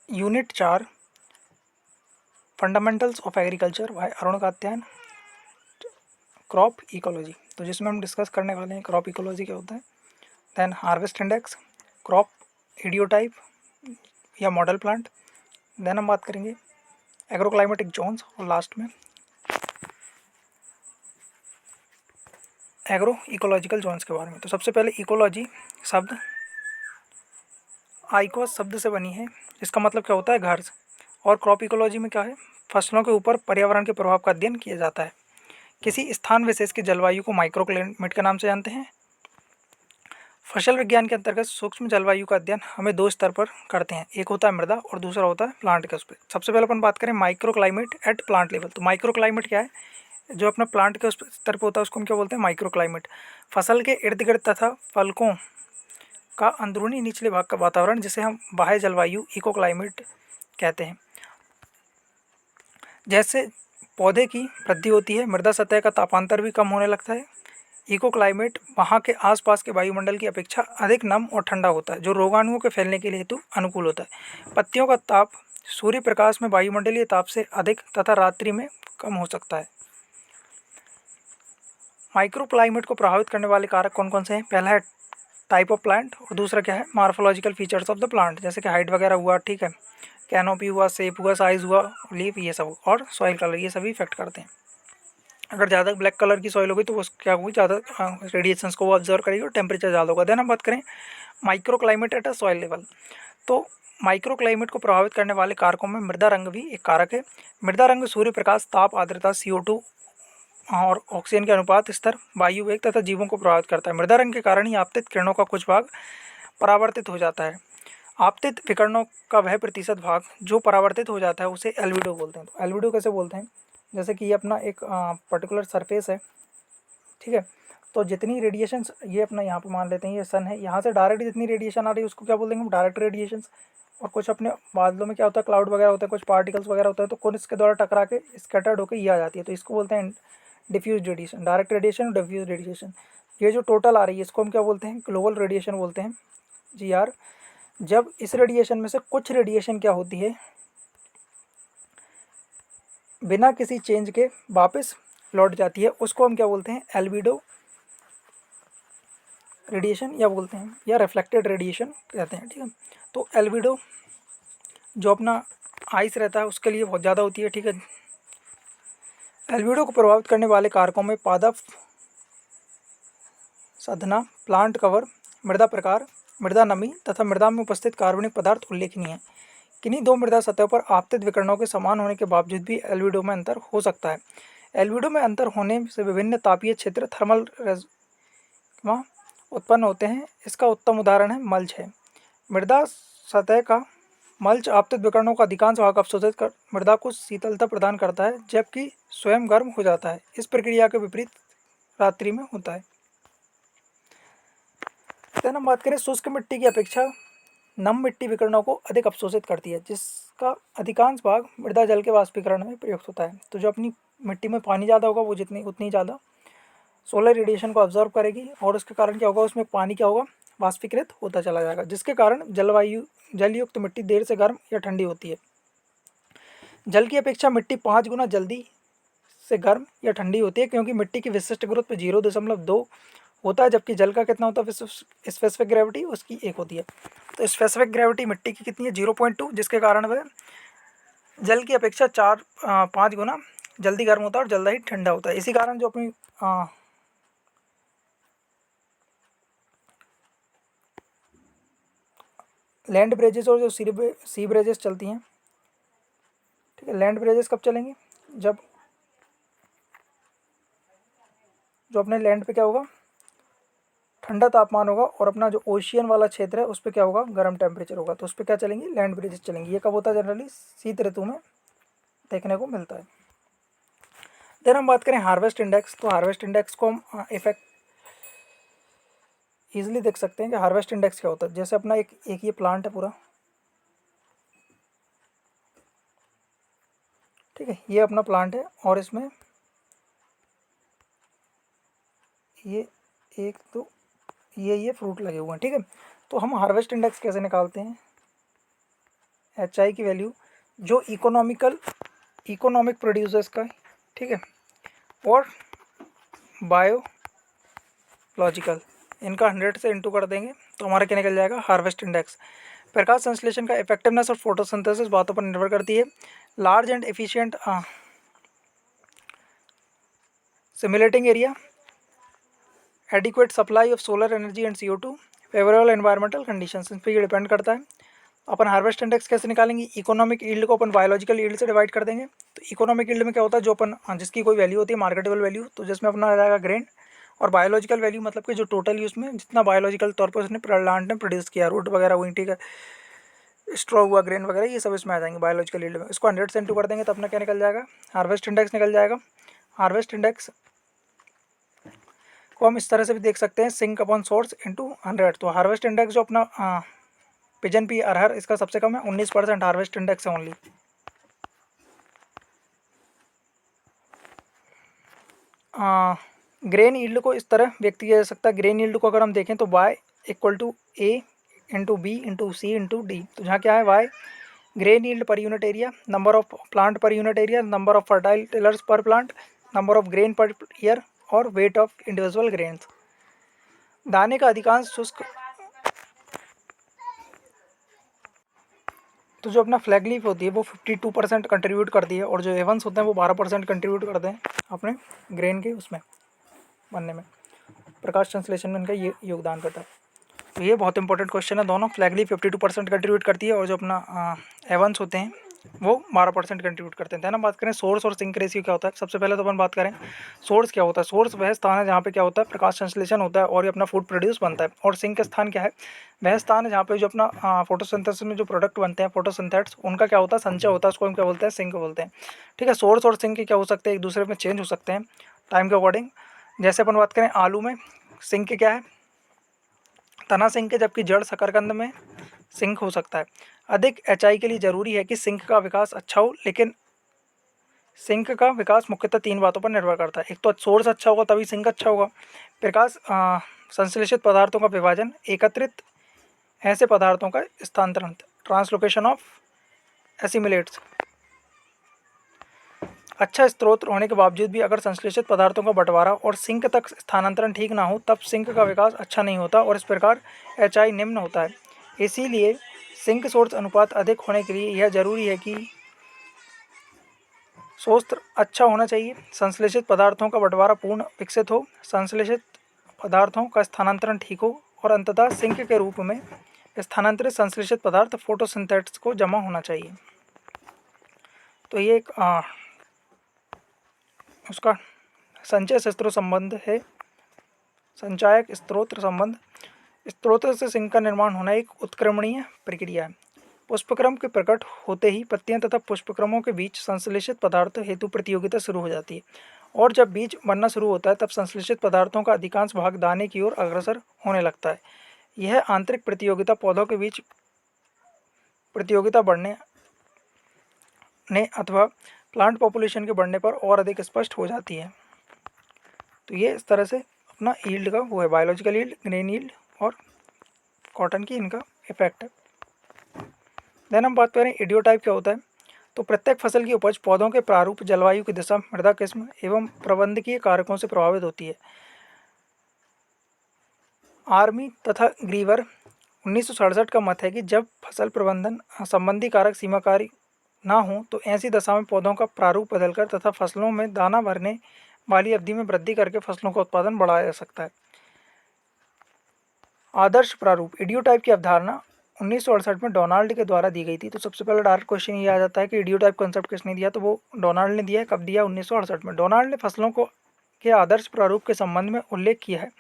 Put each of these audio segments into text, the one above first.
Unit 4 fundamentals of agriculture by Arun Katyayan, crop ecology. तो जिसमें हम डिस्कस करने वाले हैं क्रॉप इकोलॉजी क्या होता है, देन हार्वेस्ट इंडेक्स, क्रॉप इडियोटाइप या मॉडल प्लांट, देन हम बात करेंगे एग्रोक्लाइमेटिक जोन्स और लास्ट में एग्रो इकोलॉजिकल जोन्स के बारे में। तो सबसे पहले इकोलॉजी शब्द आइकोस शब्द से बनी है, इसका मतलब क्या होता है घर। और क्रॉप इकोलॉजी में क्या है, फसलों के ऊपर पर्यावरण के प्रभाव का अध्ययन किया जाता है। किसी स्थान विशेष की जलवायु को माइक्रो क्लाइमेट के नाम से जानते हैं। फसल विज्ञान के अंतर्गत सूक्ष्म जलवायु का अध्ययन हमें दो स्तर पर करते हैं, एक होता है मृदा और दूसरा होता है प्लांट के उस पर। सबसे पहले अपन बात करें micro climate at plant level. तो माइक्रो क्लाइमेट क्या है, जो अपना प्लांट के उस स्तर पर होता है उसको हम क्या बोलते हैं, माइक्रो क्लाइमेट। फसल के इर्द गिर्द तथा फलकों का अंदरूनी निचले भाग का वातावरण जिसे हम बाह्य जलवायु इको क्लाइमेट कहते हैं। जैसे पौधे की वृद्धि होती है, मृदा सतह का तापांतर भी कम होने लगता है। इको क्लाइमेट वहाँ के आसपास के वायुमंडल की अपेक्षा अधिक नम और ठंडा होता है, जो रोगाणुओं के फैलने के लिए हेतु अनुकूल होता है। पत्तियों का ताप सूर्य प्रकाश में वायुमंडलीय ताप से अधिक तथा रात्रि में कम हो सकता है। माइक्रो क्लाइमेट को प्रभावित करने वाले कारक कौन कौन से हैं, पहला है टाइप ऑफ प्लांट और दूसरा क्या है morphological features of the plant, जैसे कि हाइट वगैरह हुआ, ठीक है, कैनोपी हुआ, शेप हुआ, साइज हुआ, लीफ, ये सब, और सॉइल कलर, ये सभी इफेक्ट करते हैं। अगर ज़्यादा ब्लैक कलर की सॉइल होगी तो वो क्या होगी, ज़्यादा रेडिएशंस को वो ऑब्जर्व करेगी और टेम्परेचर ज़्यादा होगा। देन हम बात करें micro climate at a soil level. तो माइक्रो क्लाइमेट को प्रभावित करने वाले कारकों में मृदा रंग भी एक कारक है। मृदा रंग सूर्य प्रकाश, ताप, आर्द्रता, CO2 और ऑक्सीजन के अनुपात, स्तर, वायु वेग तथा जीवों को प्रभावित करता है। मृदा रंग के कारण ही आपतित किरणों का कुछ भाग परावर्तित हो जाता है। आपतित विकिरणों का वह प्रतिशत भाग जो परावर्तित हो जाता है उसे एल्बिडो बोलते हैं। तो एल्बिडो कैसे बोलते हैं, जैसे कि ये अपना एक पर्टिकुलर सरफेस है, ठीक है, तो जितनी रेडिएशंस ये अपना यहाँ पे मान लेते हैं ये सन है, यहाँ से डायरेक्ट जितनी रेडिएशन आ रही है उसको क्या बोल देंगे हम, डायरेक्ट रेडिएशंस। और कुछ अपने बादलों में क्या होता है, क्लाउड वगैरह होता है, कुछ पार्टिकल्स वगैरह होता है, तो कौन इसके द्वारा टकरा के स्कैटर्ड होकर ये आ जाती है, तो इसको बोलते हैं डिफ्यूज रेडिएशन, डायरेक्ट रेडिएशन और डिफ्यूज रेडिएशन। ये जो टोटल आ रही है इसको हम क्या बोलते हैं, ग्लोबल रेडिएशन बोलते हैं, GR। जब इस रेडिएशन में से कुछ रेडिएशन क्या होती है, बिना किसी चेंज के वापस लौट जाती है, उसको हम क्या बोलते हैं, एल्बिडो रेडिएशन या बोलते हैं, या रिफ्लेक्टेड रेडिएशन कहते हैं, ठीक है। तो एल्बिडो जो अपना आइस रहता है उसके लिए बहुत ज़्यादा होती है, ठीक है। एल्बिडो को प्रभावित करने वाले कारकों में पादप साधना, प्लांट कवर, मृदा प्रकार, मृदा नमी तथा मृदा में उपस्थित कार्बनिक पदार्थ उल्लेखनीय है। किन्हीं दो मृदा सतह पर आपतित विकिरणों के समान होने के बावजूद भी एल्बिडो में अंतर हो सकता है। एल्बिडो में अंतर होने से विभिन्न तापीय क्षेत्र थर्मल वहाँ उत्पन्न होते हैं। इसका उत्तम उदाहरण है मल्च है। मृदा सतह का मल्च आपतित विकिरणों का अधिकांश भाग अवशोषित कर मृदा को शीतलता प्रदान करता है, जबकि स्वयं गर्म हो जाता है। इस प्रक्रिया के विपरीत रात्रि में होता है। देन हम बात करें शुष्क मिट्टी की अपेक्षा नम मिट्टी विकिरणों को अधिक अवशोषित करती है, जिसका अधिकांश भाग मृदा जल के वाष्पीकरण में प्रयुक्त होता है। तो जो अपनी मिट्टी में पानी ज़्यादा होगा वो जितनी उतनी ज़्यादा सोलर रेडिएशन को ऑब्जर्व करेगी, और उसके कारण क्या होगा, उसमें पानी क्या होगा, वाष्पीकृत होता चला जाएगा, जिसके कारण जलयुक्त मिट्टी देर से गर्म या ठंडी होती है। जल की अपेक्षा मिट्टी 5 गुना जल्दी से गर्म या ठंडी होती है, क्योंकि मिट्टी की विशिष्ट गुरुत्व 0.2 होता है, जबकि जल का कितना होता है, स्पेसिफिक ग्रेविटी उसकी 1 होती है। तो स्पेसिफिक ग्रेविटी मिट्टी की कितनी है, 0.2, जिसके कारण वह जल की अपेक्षा 5 गुना जल्दी गर्म होता है और जल्दी ही ठंडा होता है। इसी कारण जो अपनी लैंड ब्रिजेस और जो सी ब्रिजेस चलती हैं, ठीक है, लैंड ब्रिजेस कब चलेंगी, जब जो अपने लैंड पे क्या होगा, ठंडा तापमान होगा, और अपना जो ओशियन वाला क्षेत्र है उस पर क्या होगा, गर्म टेम्परेचर होगा, तो उस पर क्या चलेंगी, लैंड ब्रिजेस चलेंगी। ये कब होता है, जनरली शीत ऋतु में देखने को मिलता है। देन हम बात करें हार्वेस्ट इंडेक्स। तो हार्वेस्ट इंडेक्स को हम इफेक्ट ईजिली देख सकते हैं कि हार्वेस्ट इंडेक्स क्या होता है। जैसे अपना एक ये प्लांट है पूरा, ठीक है, ये अपना प्लांट है और इसमें ये एक तो ये फ्रूट लगे हुए हैं, ठीक है। तो हम हार्वेस्ट इंडेक्स कैसे निकालते हैं, HI की वैल्यू जो इकोनॉमिक प्रोड्यूसर्स का, ठीक है, और बायोलॉजिकल, इनका 100 से इंटू कर देंगे तो हमारा क्या निकल जाएगा, हार्वेस्ट इंडेक्स। प्रकाश संश्लेषण का इफेक्टिवनेस और फोटोसिंथेसिस बातों पर निर्भर करती है। Large and efficient simulating area, adequate supply of solar energy and CO2, favourable environmental conditions, इन पर ये डिपेंड करता है। अपन हार्वेस्ट इंडेक्स कैसे निकालेंगे, इकोनॉमिक यील्ड को अपन बायोलॉजिकल यील्ड से डिवाइड कर देंगे। तो इकोनॉमिक यील्ड में क्या होता है, जो अपन जिसकी कोई वैल्यू होती है मार्केटेबल वैल्यू, तो जिसमें अपना आ जाएगा ग्रेन, और बायोलॉजिकल वैल्यू मतलब कि जो टोटल यूज में जितना बायोलॉजिकल तौर पर उसने प्लांट ने प्रोड्यूस किया, रूट वगैरह हुई, ठीक है, स्ट्रॉ हुआ, ग्रेन वगैरह, ये सब इसमें आ जाएंगे बायोलॉजिकल यील्ड में। इसको 100 से इंटू कर देंगे तो अपना क्या निकल जाएगा, हार्वेस्ट इंडेक्स निकल जाएगा। हार्वेस्ट इंडेक्स को हम इस तरह से भी देख सकते हैं, सिंक अपॉन सोर्स इंटू 100। तो हार्वेस्ट इंडेक्स जो अपना पिजन पी अरहर, इसका सबसे कम है 19% हार्वेस्ट इंडेक्स है ओनली। ग्रेन यील्ड को इस तरह व्यक्त किया जा सकता है, ग्रेन यील्ड को अगर हम देखें तो y equal to A into B into C into D। तो जहाँ क्या है, y grain yield per unit area, number of plant per unit area, number of fertile tillers per plant, number of grain per ear, और weight of individual grains. दाने का अधिकांश शुष्क, तो जो अपना फ्लैग लीफ होती है वो 52% कंट्रीब्यूट करती है, और जो एवंस होते हैं वो 12% कंट्रीब्यूट करते हैं अपने ग्रेन के उसमें बनने में। प्रकाश संश्लेषण में इनका ये योगदान रहता है। तो ये बहुत इंपॉर्टेंट क्वेश्चन है दोनों। फ्लैग लीफ 52% कंट्रीब्यूट करती है, और जो अपना एवंस होते हैं वो 12% कंट्रीब्यूट करते हैं। ना बात करें सोर्स और सिंक रेशियो क्या होता है, सबसे पहले तो अपन बात करें सोर्स क्या होता है। सोर्स वह स्थान है जहाँ पे क्या होता है, प्रकाश संश्लेषण होता है और ये अपना फूड प्रोड्यूस बनता है। और सिंक स्थान क्या है, वह स्थान है जहाँ पे जो अपना फोटोसिंथेसिस में जो प्रोडक्ट बनते हैं, फोटोसिंथेट्स, उनका क्या होता है, संचय होता है, उसको हम क्या बोलते हैं, सिंक बोलते हैं। ठीक है, सोर्स और सिंक क्या हो सकते हैं, एक दूसरे में चेंज हो सकते हैं टाइम के अकॉर्डिंग। जैसे अपन बात करें आलू में सिंक क्या है, तना सिंक है, जबकि जड़ शकरकंद में सिंक हो सकता है। अधिक HI के लिए जरूरी है कि सिंक का विकास अच्छा हो, लेकिन सिंक का विकास मुख्यतः 3 बातों पर निर्भर करता है। एक तो सोर्स अच्छा होगा तभी सिंक अच्छा होगा, प्रकाश संश्लेषित पदार्थों का विभाजन, एकत्रित ऐसे पदार्थों का स्थानांतरण, ट्रांसलोकेशन ऑफ एसिमिलेट्स। अच्छा स्रोत होने के बावजूद भी अगर संश्लेषित पदार्थों का बंटवारा और सिंक तक स्थानांतरण ठीक ना हो, तब सिंक का विकास अच्छा नहीं होता और इस प्रकार HI निम्न होता है। इसीलिए सिंक सोर्स अनुपात अधिक होने के लिए यह जरूरी है कि स्रोत अच्छा होना चाहिए, संश्लेषित पदार्थों का बंटवारा पूर्ण विकसित हो, संश्लेषित पदार्थों का स्थानांतरण ठीक हो, और अंततः सिंक के रूप में स्थानांतरित संश्लेषित पदार्थ फोटोसिंथेट्स को जमा होना चाहिए। तो ये एक उसका संचय स्रोत संबंध है, संचायक स्रोत संबंध। स्रोत से सिंक का निर्माण होना एक उत्क्रमणीय प्रक्रिया है। पुष्पक्रम के प्रकट होते ही पत्तियां तथा पुष्पक्रमों के बीच संश्लेषित पदार्थ हेतु प्रतियोगिता शुरू हो जाती है, और जब बीज बनना शुरू होता है तब संश्लेषित पदार्थों का अधिकांश भाग दाने की ओर अग्रसर होने लगता है। यह आंतरिक प्रतियोगिता पौधों के बीच प्रतियोगिता बढ़ने ने अथवा प्लांट पॉपुलेशन के बढ़ने पर और अधिक स्पष्ट हो जाती है। तो ये इस तरह से अपना यील्ड का वो है, बायोलॉजिकल यील्ड, ग्रेन यील्ड और कॉटन की इनका इफेक्ट है। देन हम बात करें इडियोटाइप क्या होता है। तो प्रत्येक फसल की उपज पौधों के प्रारूप, जलवायु की दिशा, मृदा किस्म एवं प्रबंधकीय कारकों से प्रभावित होती है। आर्मी तथा ग्रीवर 1967 का मत है कि जब फसल प्रबंधन संबंधी कारक सीमाकारी ना हो तो ऐसी दशा में पौधों का प्रारूप बदलकर तथा फसलों में दाना भरने वाली अवधि में वृद्धि करके फसलों का उत्पादन बढ़ाया जा सकता है। आदर्श प्रारूप इडियोटाइप की अवधारणा 1968 में डोनाल्ड के द्वारा दी गई थी। तो सबसे पहले डायरेक्ट क्वेश्चन ये आ जाता है कि इडियोटाइप कॉन्सेप्ट किसने दिया, तो वो डोनाल्ड ने दिया है। कब दिया, 1968 में। डोनाल्ड ने फसलों को के आदर्श प्रारूप के संबंध में उल्लेख किया है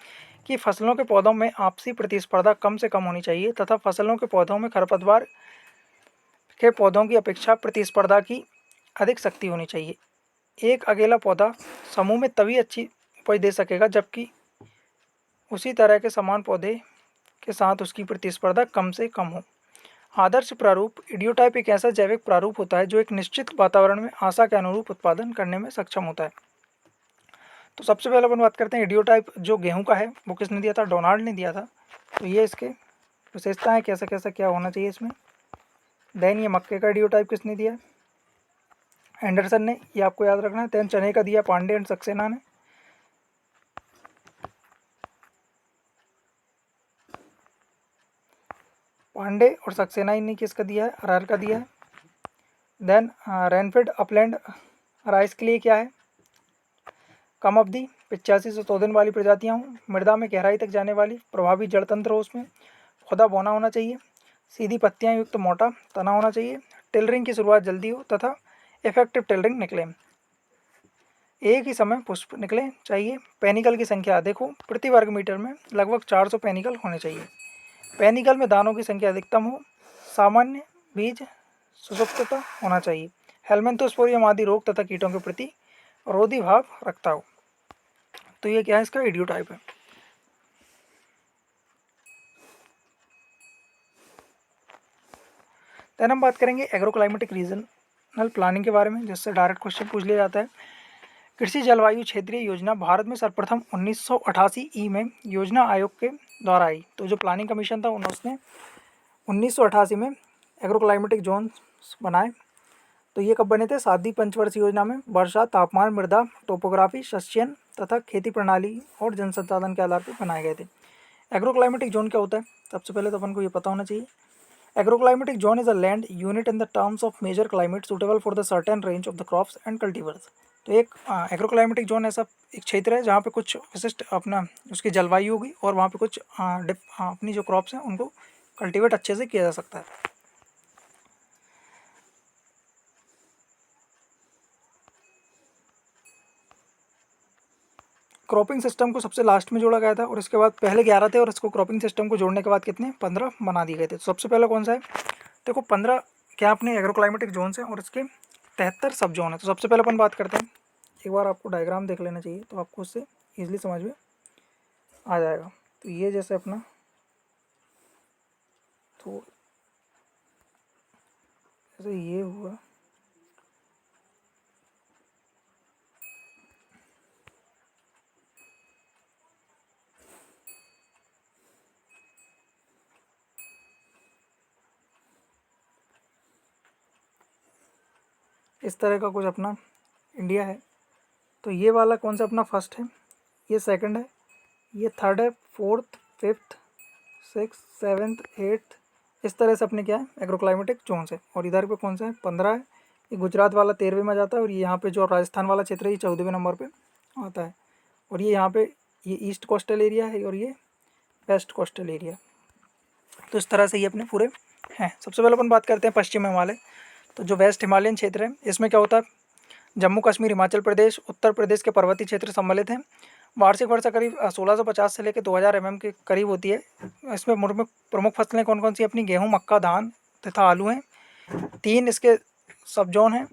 कि फसलों के पौधों में आपसी प्रतिस्पर्धा कम से कम होनी चाहिए तथा फसलों के पौधों में खरपतवार के पौधों की अपेक्षा प्रतिस्पर्धा की अधिक शक्ति होनी चाहिए। एक अकेला पौधा समूह में तभी अच्छी उपज दे सकेगा जबकि उसी तरह के समान पौधे के साथ उसकी प्रतिस्पर्धा कम से कम हो। आदर्श प्रारूप इडियोटाइप एक ऐसा जैविक प्रारूप होता है जो एक निश्चित वातावरण में आशा के अनुरूप उत्पादन करने में सक्षम होता है। तो सबसे पहले अपन बात करते हैं इडियोटाइप जो गेहूं का है वो किसने दिया था, डोनाल्ड ने दिया था। तो ये इसके विशेषताएं कैसा कैसा क्या होना चाहिए इसमें। देन ये मक्के का एडियो टाइप किसने दिया? एंडरसन ने, ये आपको याद रखना है। देन चने का दिया पांडे एंड सक्सेना ने। पांडे और सक्सेना ने किसका दिया है? अरहर का दिया है। देन रेनफेड अपलैंड राइस के लिए क्या है? कम अवधि 85 से 100 दिन वाली प्रजातियाँ हों, मृदा में गहराई तक जाने वाली, प्रभावी जड़ तंत्र हो, उसमें खुदा बोना होना चाहिए, सीधी पत्तियाँ युक्त मोटा तना होना चाहिए, टिलरिंग की शुरुआत जल्दी हो तथा इफेक्टिव टिलरिंग निकले, एक ही समय पुष्प निकले चाहिए। पेनिकल की संख्या देखो, प्रति वर्ग मीटर में लगभग 400 पेनिकल होने चाहिए। पेनिकल में दानों की संख्या अधिकतम हो, सामान्य बीज सुसुप्तता होना चाहिए, हेलमिंथोस्पोरियम आदि रोग तथा कीटों के प्रति रोधी भाव रखता हो। तो ये क्या है? इसका एडियो टाइप है। देन हम बात करेंगे एग्रोक्लाइमेटिक रीजनल प्लानिंग के बारे में, जिससे डायरेक्ट क्वेश्चन पूछ लिया जाता है। कृषि जलवायु क्षेत्रीय योजना भारत में सर्वप्रथम 1988 ई में योजना आयोग के द्वारा आई। तो जो प्लानिंग कमीशन था उसने 1988 में एग्रोक्लाइमेटिक जोन बनाए। तो ये कब बने थे? 7वीं पंचवर्षीय योजना में वर्षा, तापमान, मृदा, टोपोग्राफी, सस्यन तथा खेती प्रणाली और जन संसाधन के आधार पर बनाए गए थे। एग्रोक्लाइमेटिक जोन क्या होता है? सबसे पहले तो अपन को ये पता होना चाहिए। Agroclimatic zone is a land unit in the terms of major climate suitable for the certain range of the crops and cultivars. तो एक एग्रोक्लाइमेटिक जोन ऐसा एक क्षेत्र है जहाँ पे कुछ विशिष्ट अपना उसकी जलवायु होगी और वहाँ पे कुछ अपनी जो क्रॉप्स हैं उनको कल्टीवेट अच्छे से किया जा सकता है। क्रॉपिंग सिस्टम को सबसे लास्ट में जोड़ा गया था और इसके बाद पहले 11 थे और इसको क्रॉपिंग सिस्टम को जोड़ने के बाद कितने? 15 बना दिए गए थे। तो सबसे पहला कौन सा है? देखो 15 क्या अपने एग्रोक्लाइमेटिक जोन्स हैं और इसके 73 सब जोन है। तो सबसे पहले अपन बात करते हैं, एक बार आपको डायग्राम देख लेना चाहिए तो आपको उससे ईजिली समझ में आ जाएगा। तो ये जैसे अपना तो जैसे ये हुआ, इस तरह का कुछ अपना इंडिया है। तो ये वाला कौन सा अपना फर्स्ट है, ये सेकंड है, ये थर्ड है, fourth, fifth, six, seventh, eighth, इस तरह से अपने क्या है एग्रोक्लाइमेटिक जोन है। और इधर पे कौन सा है? 15 है। ये गुजरात वाला 13वें में जाता है और ये यहाँ पे जो राजस्थान वाला क्षेत्र है ये 14वें नंबर पे आता है। और ये यहाँ पे ये ईस्ट कोस्टल एरिया है और ये वेस्ट कोस्टल एरिया। तो इस तरह से ये अपने पूरे हैं। सबसे पहले अपन बात करते हैं पश्चिम हिमालय। तो जो वेस्ट हिमालयन क्षेत्र है इसमें क्या होता है? जम्मू कश्मीर, हिमाचल प्रदेश, उत्तर प्रदेश के पर्वतीय क्षेत्र सम्मिलित हैं। वार्षिक वर्षा करीब 1650 से लेकर 2000 mm के करीब होती है। इसमें प्रमुख फसलें कौन कौन सी? अपनी गेहूं, मक्का, धान तथा आलू हैं। 3 इसके सब जोन हैं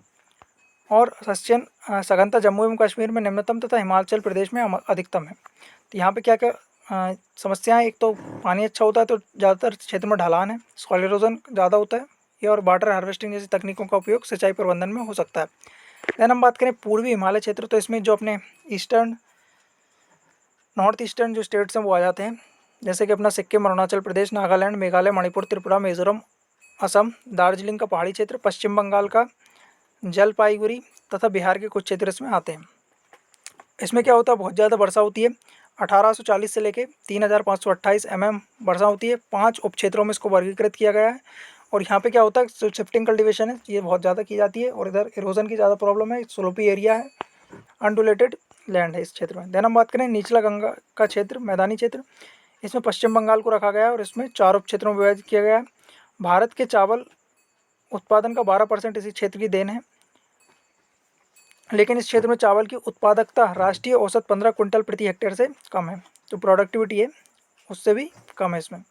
और सस्यन सघनता जम्मू एवं कश्मीर में निम्नतम तथा हिमाचल प्रदेश में अधिकतम है। तो यहाँ पे क्या क्या समस्याएं? एक तो पानी अच्छा होता है तो ज़्यादातर क्षेत्र में ढलान है, सॉइल इरोजन ज़्यादा होता है ये, और वाटर हार्वेस्टिंग जैसी तकनीकों का उपयोग सिंचाई प्रबंधन में हो सकता है। देन हम बात करें पूर्वी हिमालय क्षेत्र, तो इसमें जो अपने ईस्टर्न नॉर्थ ईस्टर्न जो स्टेट्स हैं वो आ जाते हैं, जैसे कि अपना सिक्किम, अरुणाचल प्रदेश, नागालैंड, मेघालय, मणिपुर, त्रिपुरा, मिजोरम, असम, दार्जिलिंग का पहाड़ी क्षेत्र, पश्चिम बंगाल का जलपाईगुड़ी तथा बिहार के कुछ क्षेत्र इसमें आते हैं। इसमें क्या होता है? बहुत ज़्यादा वर्षा होती है। 1840 से लेके 3528 mm वर्षा होती है। 5 उप क्षेत्रों में इसको वर्गीकृत किया गया है। और यहाँ पे क्या होता है? जो शिफ्टिंग कल्टीवेशन है ये बहुत ज़्यादा की जाती है और इधर इरोजन की ज़्यादा प्रॉब्लम है, स्लोपी एरिया है, अनडुलेटेड लैंड है इस क्षेत्र में। देन हम बात करें निचला गंगा का क्षेत्र, मैदानी क्षेत्र, इसमें पश्चिम बंगाल को रखा गया है और इसमें 4 उप क्षेत्रों में विभाजित किया गया है। भारत के चावल उत्पादन का 12% इसी क्षेत्र की देन है, लेकिन इस क्षेत्र में चावल की उत्पादकता राष्ट्रीय औसत 15 क्विंटल प्रति हेक्टेयर से कम है। जो प्रोडक्टिविटी है उससे भी कम है इसमें।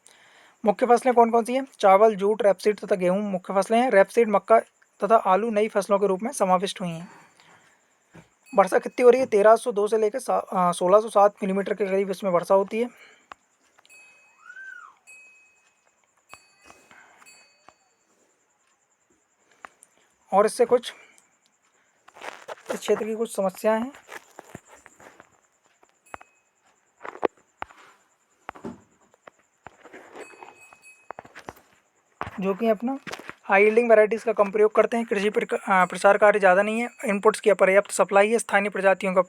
मुख्य फसलें कौन कौन सी हैं? चावल, जूट, रेपसीड तथा गेहूं मुख्य फसलें हैं। रेपसीड, मक्का तथा आलू नई फसलों के रूप में समाविष्ट हुई हैं। वर्षा कितनी हो रही है? 1302 से लेकर 1607 मिलीमीटर के करीब इसमें वर्षा होती है। और इससे कुछ इस क्षेत्र की कुछ समस्याएं हैं। जो कि अपना हाई यील्डिंग वैरायटीज़ का कम प्रयोग करते हैं। कृषि प्रसार कार्य ज़्यादा नहीं है। इनपुट्स की अपर्याप्त सप्लाई है। स्थानीय प्रजातियों का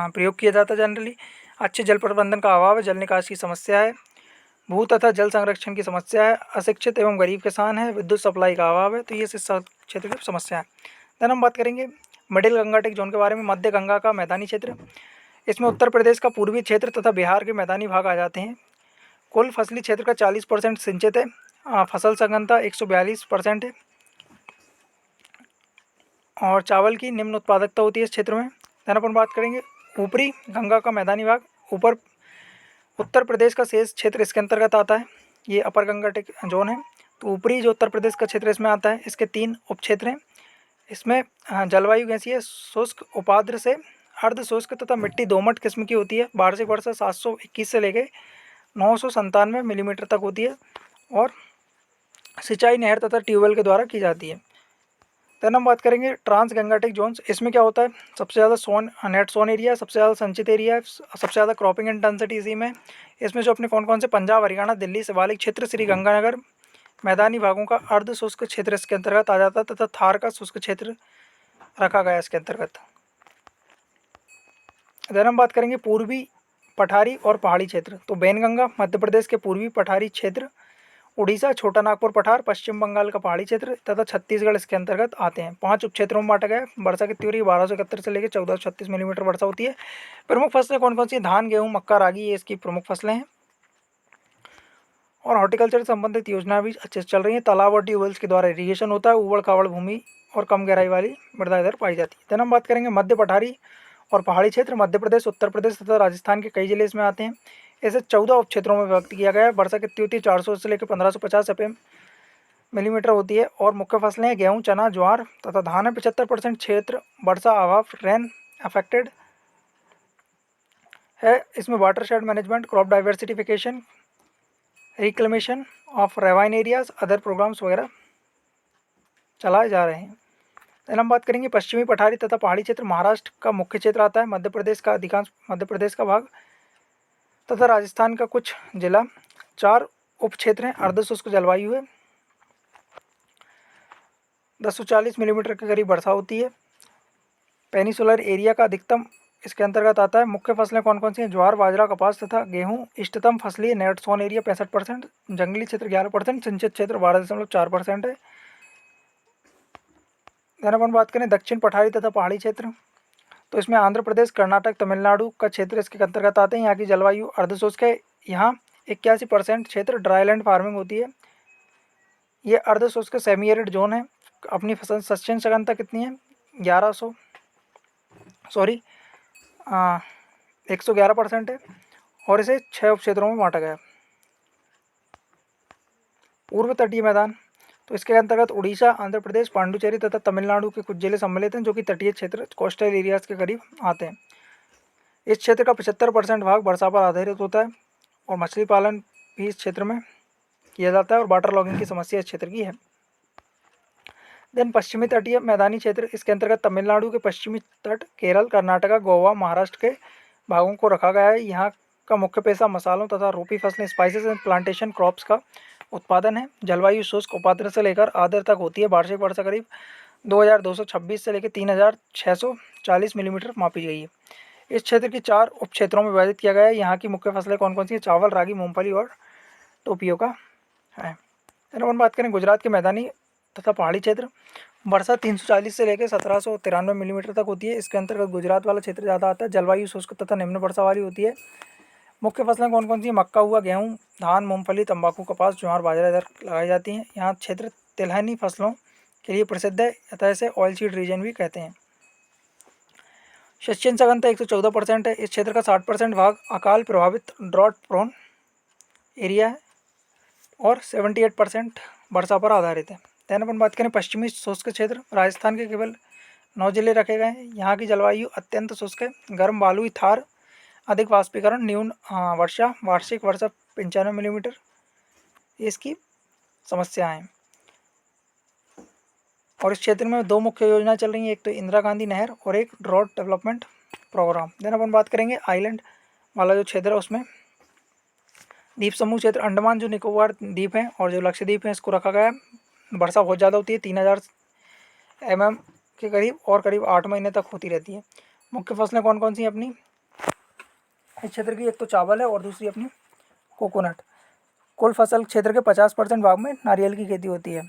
प्रयोग किया जाता है जनरली। अच्छे जल प्रबंधन का अभाव है। जल निकास की समस्या है। भू तथा जल संरक्षण की समस्या है। अशिक्षित एवं गरीब किसान है। विद्युत सप्लाई का अभाव है। तो ये क्षेत्र की समस्या है। देन हम बात करेंगे मिडिल गंगाटिक जोन के बारे में। मध्य गंगा का मैदानी क्षेत्र, इसमें उत्तर प्रदेश का पूर्वी क्षेत्र तथा बिहार के मैदानी भाग आ जाते हैं। कुल फसली क्षेत्र का 40% सिंचित है। फसल सघनता 142% है और चावल की निम्न उत्पादकता होती है इस क्षेत्र में। देन अपन बात करेंगे ऊपरी गंगा का मैदानी भाग। ऊपर उत्तर प्रदेश का शेष क्षेत्र इसके अंतर्गत आता है। ये अपर गंगाटिक जोन है। तो ऊपरी जो उत्तर प्रदेश का क्षेत्र इसमें आता है, इसके 3 उप क्षेत्र हैं। इसमें जलवायु कैसी है? शुष्क, उपाद्र से अर्ध शुष्क तथा मिट्टी दोमट किस्म की होती है। वार्षिक वर्षा 721 से लेकर 997 मिलीमीटर तक होती है और सिंचाई नहर तथा ट्यूबवेल के द्वारा की जाती है। देन हम बात करेंगे ट्रांस गंगाटिक जोन्स। इसमें क्या होता है? सबसे ज़्यादा नेट सोन एरिया है, सबसे ज़्यादा संचित एरिया है, सबसे ज़्यादा क्रॉपिंग इंटेंसिटी इसी में। इसमें जो अपने कौन कौन से पंजाब, हरियाणा, दिल्ली, शिवालिक क्षेत्र, श्री गंगानगर मैदानी भागों का अर्ध शुष्क क्षेत्र इसके अंतर्गत आ जाता है तथा थार का शुष्क क्षेत्र रखा गया इसके अंतर्गत। देन हम बात करेंगे पूर्वी पठारी और पहाड़ी क्षेत्र। तो बैनगंगा मध्य प्रदेश के पूर्वी पठारी क्षेत्र, उड़ीसा छोटा नागपुर पठार, पश्चिम बंगाल का पहाड़ी क्षेत्र तथा छत्तीसगढ़ इसके अंतर्गत आते हैं। 5 उपक्षेत्रों में बांटा गया है। वर्षा की तीव्रता 1271 से लेकर 1436 मिलीमीटर वर्षा होती है। प्रमुख फसलें कौन कौन सी? धान, गेहूँ, मक्का, रागी, ये इसकी प्रमुख फसलें हैं और हॉर्टिकल्चर से संबंधित योजना भी अच्छे से चल रही है। तालाब और ट्यूबवेल्स के द्वारा इरीगेशन होता है। उबड़ खाबड़ भूमि और कम गहराई वाली मृदा इधर पाई जाती है। देन हम बात करेंगे मध्य पठारी और पहाड़ी क्षेत्र। मध्य प्रदेश, उत्तर प्रदेश तथा राजस्थान के कई जिले इसमें आते हैं। इसे 14 उपक्षेत्रों में विभक्त किया गया है। वर्षा की तीव्रता 400 से लेकर 1550 मिलीमीटर होती है और मुख्य फसलें हैं गेहूँ, चना, ज्वार तथा धान है। 75% क्षेत्र वर्षा अभाव रेन अफेक्टेड है। इसमें watershed management, crop diversification, reclamation of ravine areas, other programmes वगैरह चलाए जा रहे हैं। देन हम बात करेंगे पश्चिमी पठारी तथा पहाड़ी क्षेत्र। महाराष्ट्र का मुख्य क्षेत्र आता है। मध्य प्रदेश का अधिकांश मध्य प्रदेश का भाग तथा राजस्थान का कुछ जिला। 4 उप क्षेत्र हैं। अर्धशुष्क जलवायु है। 1040 मिलीमीटर के करीब वर्षा होती है। पेनिसुलर एरिया का अधिकतम इसके अंतर्गत आता है। मुख्य फसलें कौन कौन सी हैं? ज्वार, बाजरा, कपास तथा गेहूँ। इष्टतम फसलीय नेट सोन एरिया 65%, जंगली क्षेत्र 11%, सिंचित क्षेत्र 12.4% है। देन अपन बात करें दक्षिण पठारी तथा पहाड़ी क्षेत्र। तो इसमें आंध्र प्रदेश, कर्नाटक, तमिलनाडु का क्षेत्र इसके अंतर्गत आते हैं। यहाँ की जलवायु अर्धशुष्क है। यहाँ 81% क्षेत्र ड्राईलैंड फार्मिंग होती है। ये अर्धशुष्क सेमी एरिड जोन है। अपनी फसल सस्टेन सघनता कितनी है? 111% है और इसे 6 उपक्षेत्रों में बांटा गया है। पूर्व तटीय मैदान। तो इसके अंतर्गत उड़ीसा, आंध्र प्रदेश, पांडुचेरी तथा तमिलनाडु के कुछ जिले सम्मिलित हैं जो कि तटीय क्षेत्र कोस्टल एरियाज के करीब आते हैं। इस क्षेत्र का 75% भाग वर्षा पर आधारित होता है और मछली पालन भी इस क्षेत्र में किया जाता है और वाटर लॉगिंग की समस्या इस क्षेत्र की है। देन पश्चिमी तटीय मैदानी क्षेत्र। इसके अंतर्गत तमिलनाडु के पश्चिमी तट, केरल, कर्नाटका, गोवा, महाराष्ट्र के भागों को रखा गया है। यहाँ का मुख्य पेशा मसालों तथा रोपी फसलें, स्पाइसेस एंड प्लांटेशन क्रॉप्स का उत्पादन है। जलवायु शुष्क, उपाद्र से लेकर आर्द्र तक होती है। वार्षिक वर्षा करीब 2226 से लेकर 3640 मिलीमीटर मापी गई है। इस क्षेत्र की 4 उप क्षेत्रों में विभाजित किया गया है। यहाँ की मुख्य फसलें कौन कौन सी हैं? चावल, रागी, मूंगफली और टोपियो का है। अपन बात करें गुजरात के मैदानी तथा पहाड़ी क्षेत्र। वर्षा 340 से लेकर 1793 मिलीमीटर तक होती है। इसके अंतर्गत गुजरात वाला क्षेत्र ज़्यादा आता है। जलवायु शुष्क तथा निम्न वर्षा वाली होती है। मुख्य फसलें कौन कौन सी हैं? मक्का हुआ, गेहूँ, धान, मूंगफली, तंबाकू, कपास, ज्वार, बाजरा इधर लगाई जाती हैं। यहाँ क्षेत्र तिलहनी फसलों के लिए प्रसिद्ध है अतः इसे ऑयल सीड रीजन भी कहते हैं। सस्टेन सघनता 114% है। इस क्षेत्र का 60% भाग अकाल प्रभावित ड्रॉट प्रोन एरिया है और 78% वर्षा पर आधारित है। देन अपन बात करें पश्चिमी शुष्क क्षेत्र। राजस्थान के केवल 9 जिले रखे गए हैं। यहाँ की जलवायु अत्यंत शुष्क है। गर्म बालुई थार, अधिक वाष्पीकरण, न्यून वर्षा, वार्षिक वर्षा 95 मिलीमीटर, इसकी समस्याएं हैं। और इस क्षेत्र में 2 मुख्य योजनाएं चल रही हैं, एक तो इंदिरा गांधी नहर और एक ड्रॉट डेवलपमेंट प्रोग्राम। देन अपन बात करेंगे आइलैंड वाला जो क्षेत्र है उसमें द्वीप समूह क्षेत्र। अंडमान जो निकोबार द्वीप हैं और जो लक्षद्वीप हैं इसको रखा गया है। वर्षा बहुत ज़्यादा होती है, 3000 mm के करीब, और करीब 8 महीने तक होती रहती है। मुख्य फसलें कौन कौन सी हैं अपनी इस क्षेत्र की? एक तो चावल है और दूसरी अपनी कोकोनट। कुल फसल क्षेत्र के 50% भाग में नारियल की खेती होती है।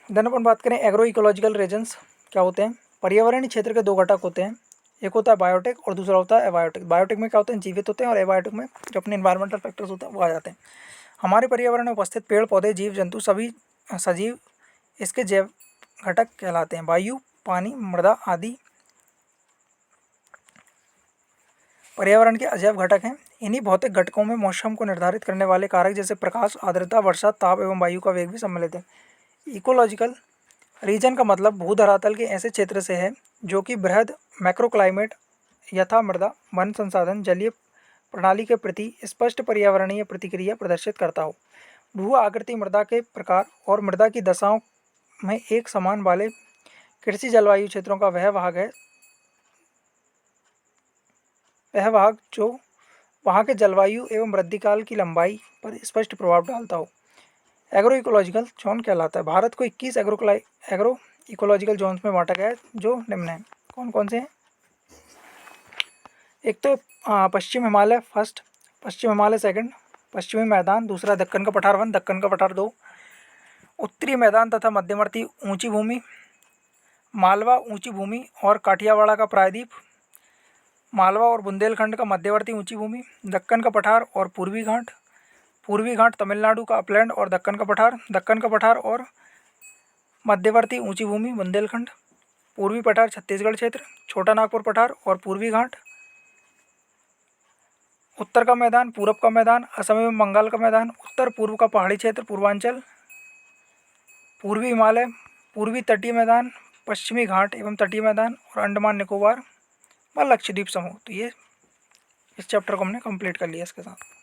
देन अपन बात करें एग्रो इकोलॉजिकल रीजन्स क्या होते हैं। पर्यावरणीय क्षेत्र के दो घटक होते हैं, एक होता है बायोटेक और दूसरा होता है एबायोटिक। बायोटेक में क्या होते हैं? जीवित होते हैं, और एबायोटिक में जो अपने इन्वायरमेंटल फैक्टर्स होते हैं वो आ जाते हैं। हमारे पर्यावरण में उपस्थित पेड़ पौधे, जीव जंतु, सभी सजीव इसके जैव घटक कहलाते हैं। वायु, पानी, मृदा आदि पर्यावरण के अजैव घटक हैं। इन्हीं भौतिक घटकों में मौसम को निर्धारित करने वाले कारक जैसे प्रकाश, आर्द्रता, वर्षा, ताप एवं वायु का वेग भी सम्मिलित है। इकोलॉजिकल रीजन का मतलब भूधरातल के ऐसे क्षेत्र से है जो कि बृहद मैक्रोक्लाइमेट यथा मृदा, वन संसाधन, जलीय प्रणाली के प्रति स्पष्ट पर्यावरणीय प्रतिक्रिया प्रदर्शित करता हो। भू आकृति, मृदा के प्रकार और मृदा की दशाओं में एक समान वाले कृषि जलवायु क्षेत्रों का वह भाग जो वहाँ के जलवायु एवं वृद्धिकाल की लंबाई पर स्पष्ट प्रभाव डालता हो, एग्रो इकोलॉजिकल जोन कहलाता है। भारत को 21 एग्रो इकोलॉजिकल जोन्स में बांटा गया है, जो निम्न है। कौन कौन से हैं? एक तो पश्चिम हिमालय फर्स्ट, पश्चिम हिमालय सेकंड, पश्चिमी मैदान दूसरा, दक्कन का पठार 1, दक्कन का पठार 2, उत्तरी मैदान तथा मध्यवर्ती ऊंची भूमि, मालवा ऊंची भूमि और काठियावाड़ का प्रायद्वीप, मालवा और बुंदेलखंड का मध्यवर्ती ऊंची भूमि, दक्कन का पठार और पूर्वी घाट तमिलनाडु का अपलैंड और दक्कन का पठार और मध्यवर्ती ऊंची भूमि बुंदेलखंड, पूर्वी पठार छत्तीसगढ़ क्षेत्र, छोटा नागपुर पठार और पूर्वी घाट, उत्तर का मैदान, पूरब का मैदान, असम एवं बंगाल का मैदान, उत्तर पूर्व का पहाड़ी क्षेत्र पूर्वांचल, पूर्वी हिमालय, पूर्वी तटीय मैदान, पश्चिमी घाट एवं तटीय मैदान और अंडमान निकोबार व लक्षद्वीप समूह। तो ये इस चैप्टर को हमने कंप्लीट कर लिया इसके साथ।